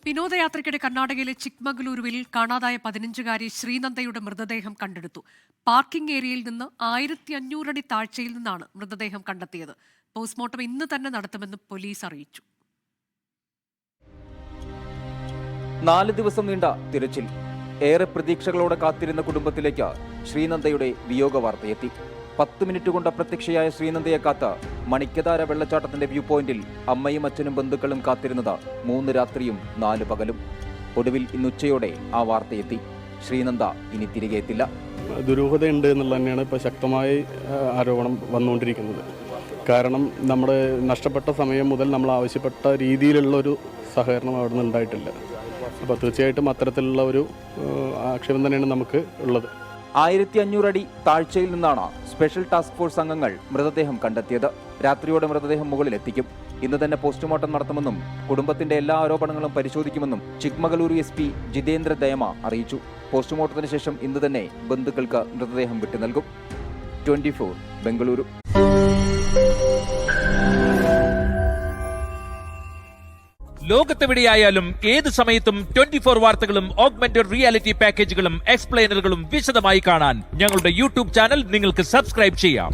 വിനോദയാത്രയ്ക്കിടെ കർണാടകയിലെ ചിക്മംഗളൂരുവിൽ കാണാതായ 15-കാരി ശ്രീനന്ദയുടെ മൃതദേഹം കണ്ടെടുത്തു. പാർക്കിംഗ് ഏരിയയിൽ നിന്ന് 1500 അടി താഴ്ചയിൽ നിന്നാണ് മൃതദേഹം കണ്ടെത്തിയത്. പോസ്റ്റ്മോർട്ടം ഇന്ന് തന്നെ നടത്തുമെന്ന് പോലീസ് അറിയിച്ചു. 4 ദിവസം നീണ്ട തിരച്ചിൽ. ഏറെ പ്രതീക്ഷകളോടെ കാത്തിരുന്ന കുടുംബത്തിലേക്ക് ശ്രീനന്ദയുടെ വിയോഗ വാർത്തയെത്തി. 10 മിനിറ്റ് കൊണ്ട് അപ്രത്യക്ഷയായ ശ്രീനന്ദയെ കാത്ത് മണിക്കധാര വെള്ളച്ചാട്ടത്തിന്റെ വ്യൂ പോയിന്റിൽ അമ്മയും അച്ഛനും ബന്ധുക്കളും കാത്തിരുന്നത് 3 രാത്രിയും 4 പകലും. ഒടുവിൽ ഇന്നുച്ചയോടെ ആ വാർത്തയെത്തി. ശ്രീനന്ദ ഇനി തിരികെ എത്തില്ല. ദുരൂഹതയുണ്ട് എന്നുള്ളത് തന്നെയാണ് ഇപ്പോൾ ശക്തമായി ആരോപണം വന്നുകൊണ്ടിരിക്കുന്നത്. കാരണം നമ്മുടെ നഷ്ടപ്പെട്ട സമയം മുതൽ നമ്മൾ ആവശ്യപ്പെട്ട രീതിയിലുള്ളൊരു സഹകരണം അവിടെ നിന്ന് ഉണ്ടായിട്ടില്ല. അപ്പോൾ തീർച്ചയായിട്ടും അത്തരത്തിലുള്ള ഒരു ആക്ഷേപം തന്നെയാണ് നമുക്ക് ഉള്ളത്. 1500 അടി താഴ്ചയിൽ നിന്നാണ് സ്പെഷ്യൽ ടാസ്ക് ഫോഴ്സ് അംഗങ്ങൾ മൃതദേഹം കണ്ടെത്തിയത്. രാത്രിയോടെ മൃതദേഹം മുകളിലെത്തിക്കും. ഇന്ന് തന്നെ പോസ്റ്റ്മോർട്ടം നടത്തുമെന്നും കുടുംബത്തിന്റെ എല്ലാ ആരോപണങ്ങളും പരിശോധിക്കുമെന്നും ചിക്മംഗളൂരു SP ജിതേന്ദ്ര ദയമ അറിയിച്ചു. പോസ്റ്റ്മോർട്ടത്തിന് ശേഷം ഇന്ന് തന്നെ ബന്ധുക്കൾക്ക് മൃതദേഹം വിട്ടു നൽകും. 24 ബംഗളൂരു. ലോകത്തെവിടെയായാലും ഏത് സമയത്തും 24 വാർത്തകളും ഓഗ്മെന്റഡ് റിയാലിറ്റി പാക്കേജുകളും എക്സ്പ്ലെയിനറുകളും വിശദമായി കാണാൻ ഞങ്ങളുടെ YouTube ചാനൽ നിങ്ങൾക്ക് സബ്സ്ക്രൈബ് ചെയ്യാം.